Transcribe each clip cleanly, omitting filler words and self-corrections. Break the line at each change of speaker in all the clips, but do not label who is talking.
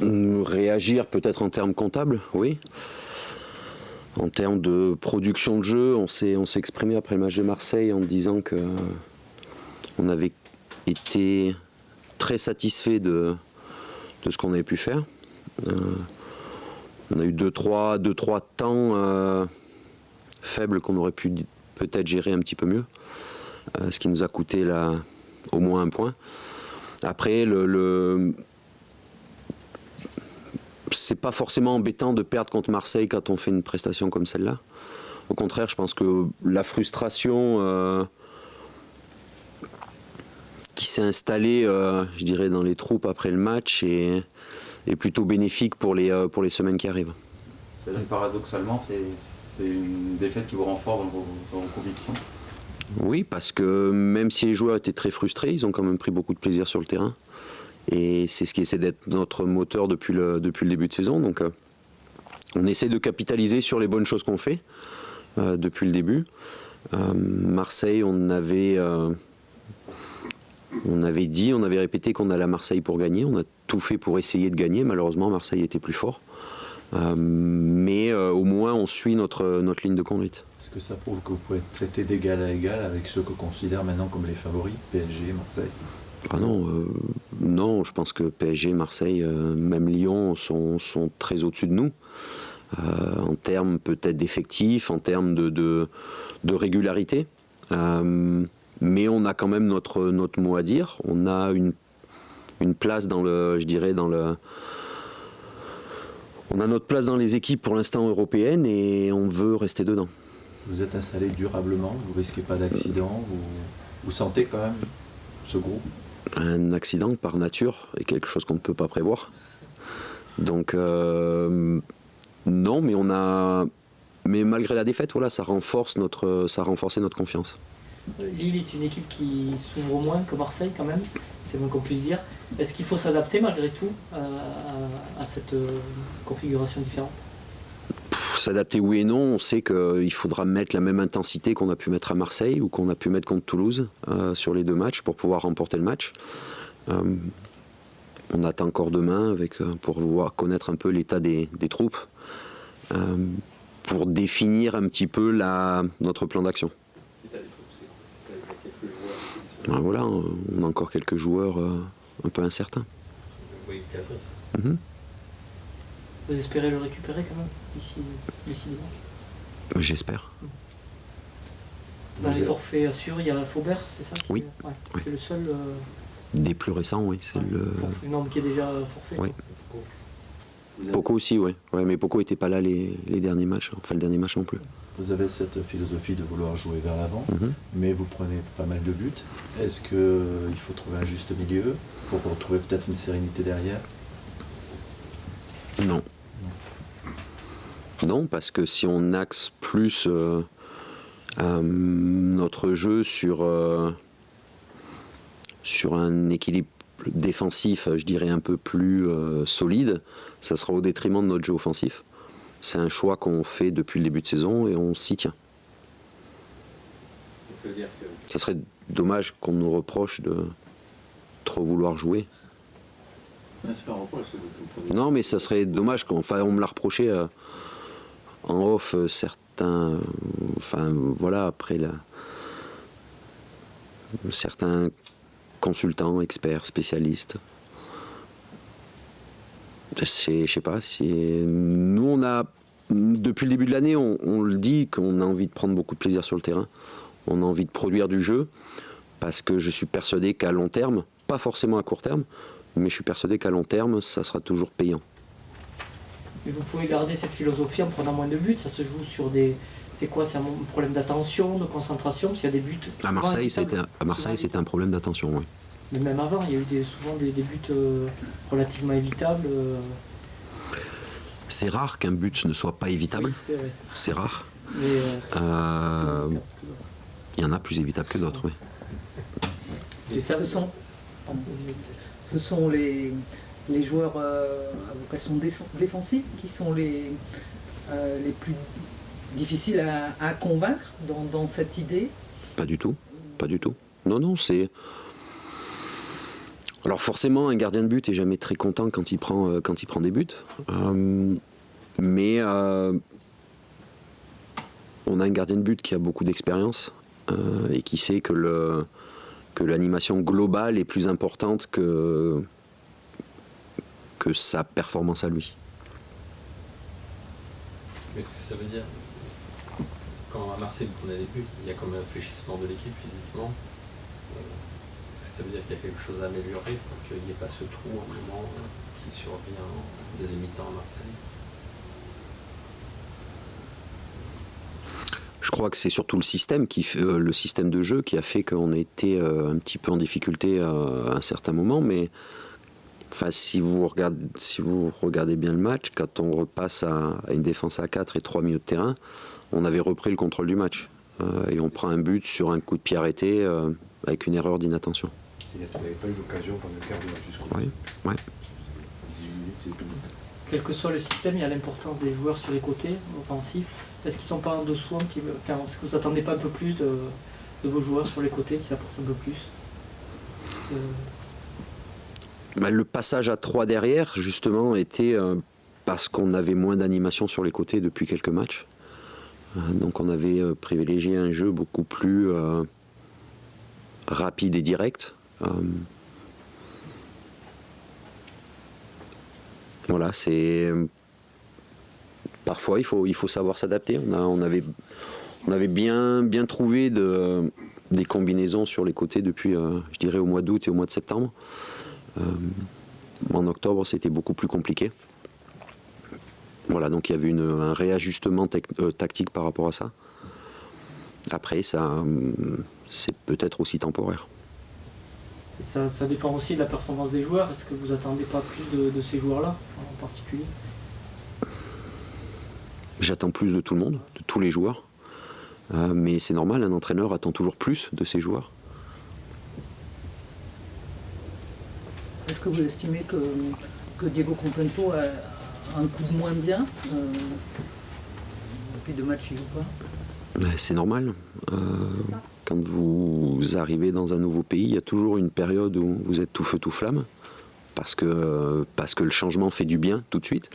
Réagir peut-être en termes comptables, oui. En termes de production de jeu, on s'est exprimé après le match de Marseille en disant que on avait été très satisfait de ce qu'on avait pu faire. On a eu deux, trois temps faibles qu'on aurait pu peut-être gérer un petit peu mieux, ce qui nous a coûté là, au moins un point. Après, c'est pas forcément embêtant de perdre contre Marseille quand on fait une prestation comme celle-là. Au contraire, je pense que la frustration qui s'est installée, je dirais, dans les troupes après le match est plutôt bénéfique pour les semaines qui arrivent.
C'est-à-dire paradoxalement, c'est une défaite qui vous renforce dans vos convictions?
Oui, parce que même si les joueurs étaient très frustrés, ils ont quand même pris beaucoup de plaisir sur le terrain. Et c'est ce qui essaie d'être notre moteur depuis le début de saison. Donc on essaie de capitaliser sur les bonnes choses qu'on fait depuis le début. Marseille, on avait répété qu'on allait à Marseille pour gagner. On a tout fait pour essayer de gagner. Malheureusement, Marseille était plus fort. Mais au moins, on suit notre ligne de conduite.
Est-ce que ça prouve que vous pouvez être traité d'égal à égal avec ceux que considère maintenant comme les favoris, PSG, Marseille?
Ah non, je pense que PSG, Marseille, même Lyon sont très au-dessus de nous. En termes peut-être d'effectifs, en termes de régularité. Mais on a quand même notre mot à dire. On a une place on a notre place dans les équipes pour l'instant européennes et on veut rester dedans.
Vous êtes installé durablement, vous risquez pas d'accident, vous sentez quand même ce groupe?
Un accident par nature est quelque chose qu'on ne peut pas prévoir. Donc non, mais malgré la défaite, voilà, ça a renforcé notre confiance.
Lille est une équipe qui s'ouvre moins que Marseille quand même, c'est moins qu'on puisse dire. Est-ce qu'il faut s'adapter malgré tout à cette configuration différente?
S'adapter oui et non, on sait qu'il faudra mettre la même intensité qu'on a pu mettre à Marseille ou qu'on a pu mettre contre Toulouse sur les deux matchs pour pouvoir remporter le match. On attend encore demain pour pouvoir connaître un peu l'état des troupes pour définir un petit peu notre plan d'action. Voilà, on a encore quelques joueurs un peu incertains.
Vous espérez le récupérer quand même d'ici dimanche?
J'espère.
Dans les forfaits assurés, il y a Faubert, c'est ça?
Oui.
Ouais.
Oui.
C'est le seul.
Des plus récents, oui. C'est
Une norme qui est déjà forfait.
Oui. Poco aussi, oui. Ouais, mais Poco n'était pas là les derniers matchs, enfin le dernier match non plus.
Vous avez cette philosophie de vouloir jouer vers l'avant, mais vous prenez pas mal de buts. Est-ce qu'il faut trouver un juste milieu pour retrouver peut-être une sérénité derrière?
Non. Non, parce que si on axe plus notre jeu sur un équilibre défensif, je dirais un peu plus solide, ça sera au détriment de notre jeu offensif. C'est un choix qu'on fait depuis le début de saison et on s'y tient. Ça serait dommage qu'on nous reproche de trop vouloir jouer. Non, mais ça serait dommage on me l'a reproché en off certains. Enfin, voilà, après certains consultants, experts, spécialistes. Je sais pas si. Nous, on a. Depuis le début de l'année, on le dit qu'on a envie de prendre beaucoup de plaisir sur le terrain. On a envie de produire du jeu parce que je suis persuadé qu'à long terme, pas forcément à court terme, mais je suis persuadé qu'à long terme, ça sera toujours payant.
Mais vous pouvez garder cette philosophie en prenant moins de buts, ça se joue sur des... C'est quoi? C'est un problème d'attention, de concentration? Parce qu'il y a des buts...
À Marseille, c'était un problème d'attention, oui.
Mais même avant, il y a eu souvent des buts relativement évitables.
C'est rare qu'un but ne soit pas évitable.
Oui,
c'est rare.
Mais
il y en a plus évitables que d'autres, oui.
Et ça, ce sont les joueurs à vocation défensive qui sont les plus difficiles à convaincre dans cette idée?
Pas du tout, pas du tout. Non, c'est... Alors forcément, un gardien de but est jamais très content quand il prend des buts. Mais on a un gardien de but qui a beaucoup d'expérience et qui sait que l'animation globale est plus importante que sa performance à lui.
Mais ce que ça veut dire, quand à Marseille vous prenez des buts, il y a quand même un fléchissement de l'équipe physiquement. Est-ce que ça veut dire qu'il y a quelque chose à améliorer pour qu'il n'y ait pas ce trou en moment qui survient en deuxième mi-temps à Marseille?
Je crois que c'est surtout le système de jeu qui a fait qu'on a été un petit peu en difficulté à un certain moment, mais enfin, si vous regardez bien le match, quand on repasse à une défense à 4 et 3 milieux de terrain, on avait repris le contrôle du match. Et on prend un but sur un coup de pied arrêté avec une erreur d'inattention.
C'est-à-dire que vous n'avez pas eu l'occasion pendant le quart de match jusqu'au bout.
Oui, ouais.
18 minutes, c'est tout.
Quel que soit le système, il y a l'importance des joueurs sur les côtés offensifs. Est-ce qu'ils ne sont pas en dessous un petit peu, est-ce que vous n'attendez pas un peu plus de vos joueurs sur les côtés qui apportent un peu plus
Le passage à 3 derrière, justement, était parce qu'on avait moins d'animation sur les côtés depuis quelques matchs. Donc on avait privilégié un jeu beaucoup plus rapide et direct. Voilà, c'est... Parfois, il faut savoir s'adapter. On avait bien trouvé des combinaisons sur les côtés depuis, je dirais, au mois d'août et au mois de septembre. En octobre, c'était beaucoup plus compliqué. Voilà, donc il y avait un réajustement tactique par rapport à ça. Après, ça, c'est peut-être aussi temporaire.
Et ça dépend aussi de la performance des joueurs. Est-ce que vous attendez pas plus de ces joueurs-là en particulier?
J'attends plus de tout le monde, de tous les joueurs. Mais c'est normal, un entraîneur attend toujours plus de ses joueurs.
Est-ce que vous estimez que Diego Contempo a un coup de moins bien depuis 2 matchs, il joue pas?
C'est normal. Quand vous arrivez dans un nouveau pays, il y a toujours une période où vous êtes tout feu tout flamme, parce que le changement fait du bien tout de suite.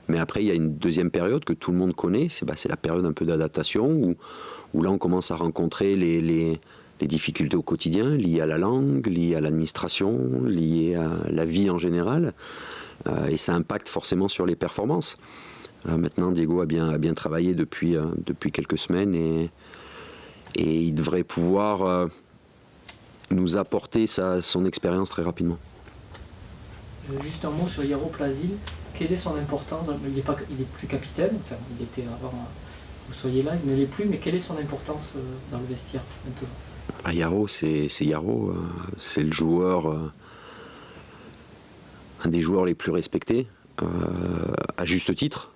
Mais après, il y a une deuxième période que tout le monde connaît, c'est la période un peu d'adaptation, où là on commence à rencontrer les difficultés au quotidien, liées à la langue, liées à l'administration, liées à la vie en général, et ça impacte forcément sur les performances. Maintenant, Diego a bien travaillé depuis quelques semaines, et il devrait pouvoir nous apporter son expérience très rapidement.
Juste un mot sur Yaro Plasil. Quelle est son importance? Il est plus capitaine, enfin il était avant que vous soyez là, il ne l'est plus, mais quelle est son importance dans le vestiaire maintenant?
Yaro, c'est Yaro, c'est le joueur, un des joueurs les plus respectés, à juste titre.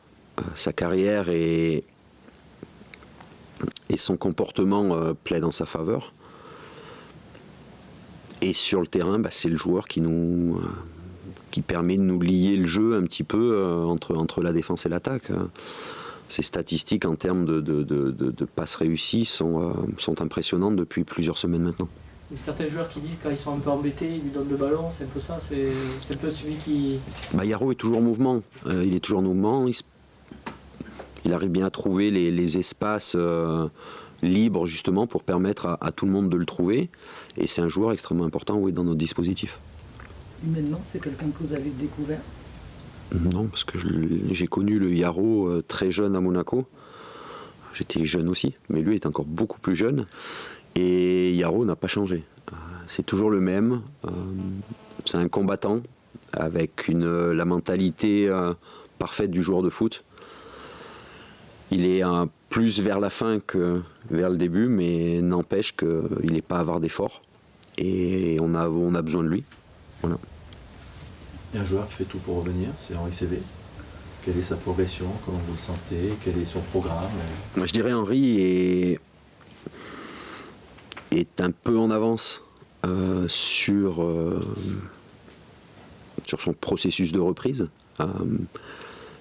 Sa carrière et son comportement plaident en sa faveur. Et sur le terrain, c'est le joueur qui permet de nous lier le jeu un petit peu entre la défense et l'attaque. Ses statistiques en termes de passes réussies sont impressionnantes depuis plusieurs semaines maintenant.
Il y a certains joueurs qui disent que quand ils sont un peu embêtés, ils lui donnent le ballon, c'est un peu ça, c'est un peu celui qui...
Yaro est toujours en mouvement, il est toujours en mouvement, il arrive bien à trouver les espaces libres justement pour permettre à tout le monde de le trouver, et c'est un joueur extrêmement important dans notre dispositif.
Humainement, c'est quelqu'un que vous avez découvert?
Non, parce que j'ai connu le Yaro très jeune à Monaco. J'étais jeune aussi, mais lui est encore beaucoup plus jeune. Et Yaro n'a pas changé. C'est toujours le même. C'est un combattant avec la mentalité parfaite du joueur de foot. Il est plus vers la fin que vers le début, mais n'empêche qu'il n'est pas avare d'efforts. Et on a besoin de lui. Voilà.
Il y a un joueur qui fait tout pour revenir, c'est Henri Cévé. Quelle est sa progression? Comment vous le sentez? Quel est son programme?
Moi, je dirais Henri est un peu en avance sur son processus de reprise.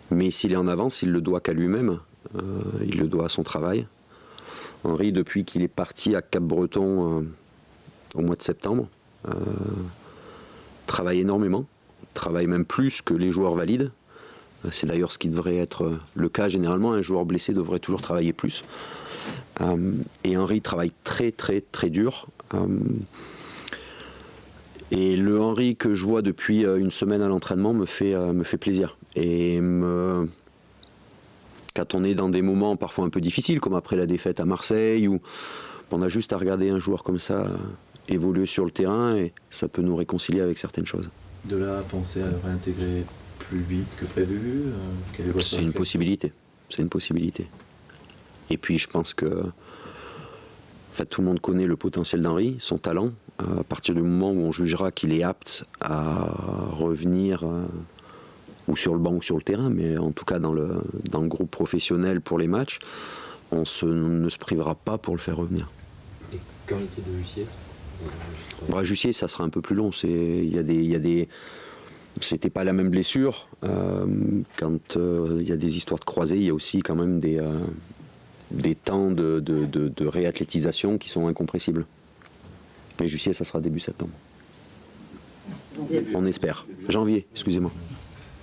Mais s'il est en avance, il le doit qu'à lui-même. Il le doit à son travail. Henri, depuis qu'il est parti à Cap-Breton au mois de septembre, travaille énormément, travaille même plus que les joueurs valides. C'est d'ailleurs ce qui devrait être le cas généralement. Un joueur blessé devrait toujours travailler plus. Et Henry travaille très très très dur. Et le Henry que je vois depuis une semaine à l'entraînement me fait plaisir. Et quand on est dans des moments parfois un peu difficiles, comme après la défaite à Marseille, où on a juste à regarder un joueur comme ça évoluer sur le terrain, et ça peut nous réconcilier avec certaines choses.
De là à penser à le réintégrer plus vite que prévu, quelle est votre
C'est une
réflexion ?
possibilité. C'est une possibilité. Et puis je pense que en fait, tout le monde connaît le potentiel d'Henry, son talent. À partir du moment où on jugera qu'il est apte à revenir ou sur le banc ou sur le terrain, mais en tout cas dans le groupe professionnel pour les matchs, on ne se privera pas pour le faire revenir.
Et qu'en est-il de Jussier?
Jussier, ça sera un peu plus long. C'était pas la même blessure. Quand il y a des histoires de croisés, il y a aussi quand même des temps de réathlétisation qui sont incompressibles. Mais Jussier, ça sera début septembre. On espère. Janvier, excusez-moi.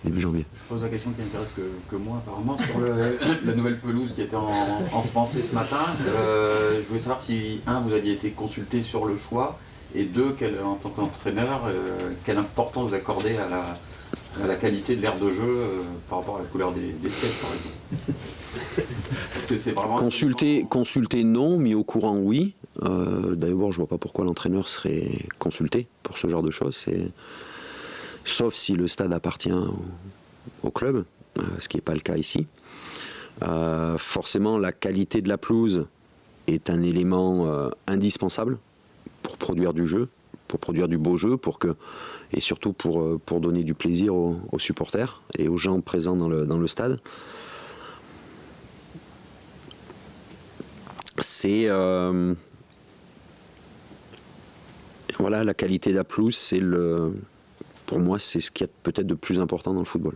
Début janvier.
Je pose la question qui intéresse que moi apparemment sur la nouvelle pelouse qui était en se penser ce matin. Je voulais savoir si, vous aviez été consulté sur le choix, et deux, en tant qu'entraîneur, quelle importance vous accordez à la qualité de l'aire de jeu par rapport à la couleur des sièges, par exemple. Est-ce que c'est vraiment...
Consulter non, mis au courant oui. D'ailleurs, je vois pas pourquoi l'entraîneur serait consulté pour ce genre de choses. Sauf si le stade appartient au club, ce qui n'est pas le cas ici. Forcément, la qualité de la pelouse est un élément indispensable pour produire du jeu, pour produire du beau jeu, et surtout pour donner du plaisir aux supporters et aux gens présents dans le stade. Voilà, la qualité de la pelouse, pour moi, c'est ce qu'il y a peut-être de plus important dans le football.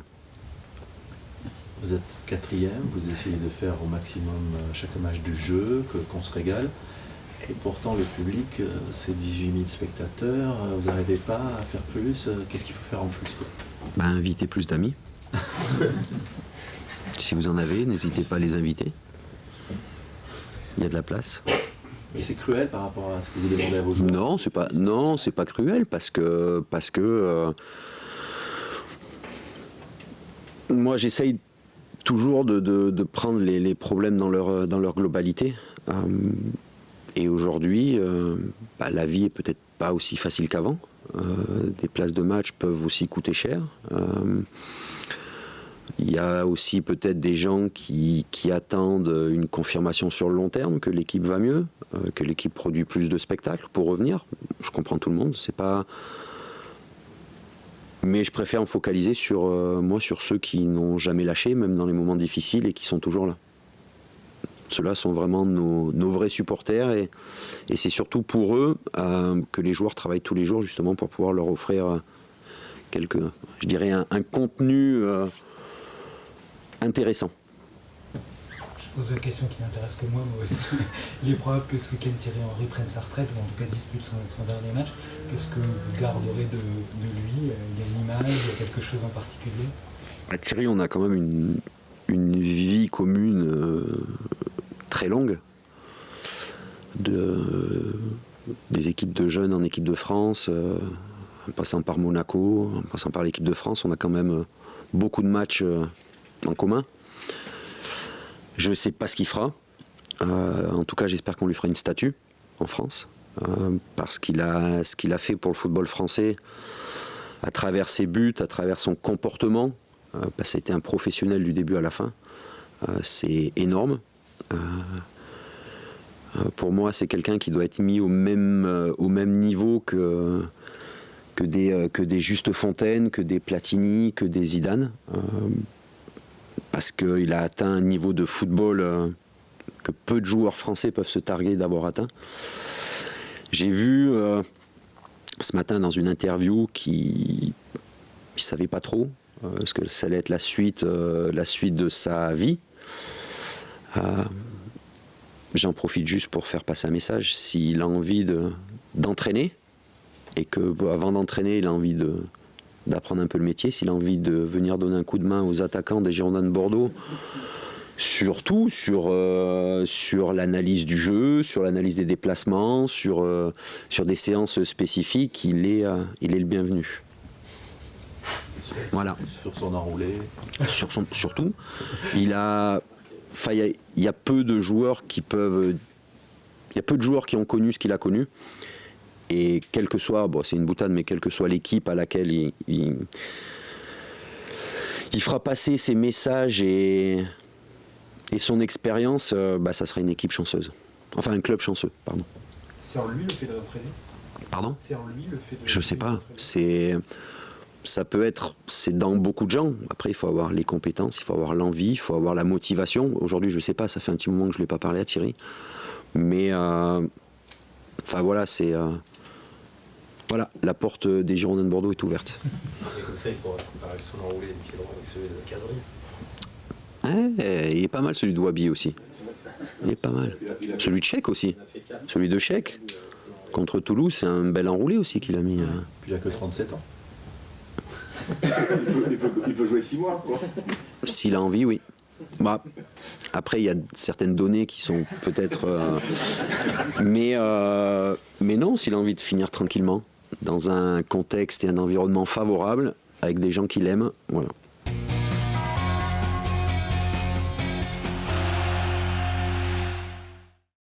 Vous êtes 4e, vous essayez de faire au maximum chaque match du jeu, qu'on se régale. Et pourtant, le public, c'est 18 000 spectateurs, vous n'arrivez pas à faire plus. Qu'est-ce qu'il faut faire en plus, quoi ?
Inviter plus d'amis. Si vous en avez, n'hésitez pas à les inviter. Il y a de la place.
Et c'est cruel par rapport à ce que vous demandez à vos joueurs ?
Non, c'est pas cruel parce que moi j'essaye toujours de prendre les problèmes dans leur globalité. Et aujourd'hui, la vie est peut-être pas aussi facile qu'avant. Des places de match peuvent aussi coûter cher. Il y a aussi peut-être des gens qui attendent une confirmation sur le long terme, que l'équipe va mieux, que l'équipe produit plus de spectacles pour revenir. Je comprends tout le monde, c'est pas... Mais je préfère me focaliser sur ceux qui n'ont jamais lâché, même dans les moments difficiles, et qui sont toujours là. Ceux-là sont vraiment nos vrais supporters, et c'est surtout pour eux que les joueurs travaillent tous les jours, justement, pour pouvoir leur offrir un contenu intéressant.
Je pose une question qui n'intéresse que moi aussi. Il est probable que ce week-end Thierry Henry prenne sa retraite, ou en tout cas dispute son dernier match. Qu'est-ce que vous garderez de lui ? Il y a une image, il y a quelque chose en particulier ?
Thierry, on a quand même une vie commune très longue, des équipes de jeunes en équipe de France, en passant par Monaco, en passant par l'équipe de France, on a quand même beaucoup de matchs en commun. Je ne sais pas ce qu'il fera. En tout cas, j'espère qu'on lui fera une statue en France, parce ce qu'il a fait pour le football français, à travers ses buts, à travers son comportement. Ça a été un professionnel du début à la fin. C'est énorme. Pour moi, c'est quelqu'un qui doit être mis au même niveau que des Juste Fontaine, que des Platini, que des Zidane. Parce qu'il a atteint un niveau de football que peu de joueurs français peuvent se targuer d'avoir atteint. J'ai vu ce matin dans une interview qu'il ne savait pas trop ce que ça allait être la suite de sa vie. J'en profite juste pour faire passer un message. S'il a envie d'entraîner, et que avant d'entraîner, il a envie d'apprendre un peu le métier, s'il a envie de venir donner un coup de main aux attaquants des Girondins de Bordeaux, surtout sur l'analyse du jeu, sur l'analyse des déplacements, sur des séances spécifiques, il est le bienvenu. Voilà.
Sur son enroulé.
Surtout, il y a peu de joueurs qui peuvent... Il y a peu de joueurs qui ont connu ce qu'il a connu. Et quel que soit, bon, c'est une boutade, mais quelle que soit l'équipe à laquelle il fera passer ses messages et son expérience, ça sera une équipe chanceuse. Enfin, un club chanceux, pardon.
C'est en lui le fait d'entraîner?
Pardon?
C'est en lui le fait de...
Je sais pas. Ça peut être, c'est dans beaucoup de gens. Après, il faut avoir les compétences, il faut avoir l'envie, il faut avoir la motivation. Aujourd'hui, je sais pas, ça fait un petit moment que je ne l'ai pas parlé à Thierry. Mais, voilà, c'est... voilà, la porte des Girondins de Bordeaux est ouverte.
Et comme ça, il pourra comparer son enroulé du pied droit avec celui de Cadry.
Il est pas mal celui de Wabi aussi. Il est pas mal. Celui de Chèque aussi. Celui de Chèque. Contre Toulouse, c'est un bel enroulé aussi qu'il a mis.
Puis il a que 37 ans.
il peut jouer 6 mois, quoi.
S'il a envie, oui. Après, il y a certaines données qui sont peut-être... mais non, s'il a envie de finir tranquillement, dans un contexte et un environnement favorable, avec des gens qu'il aime, voilà.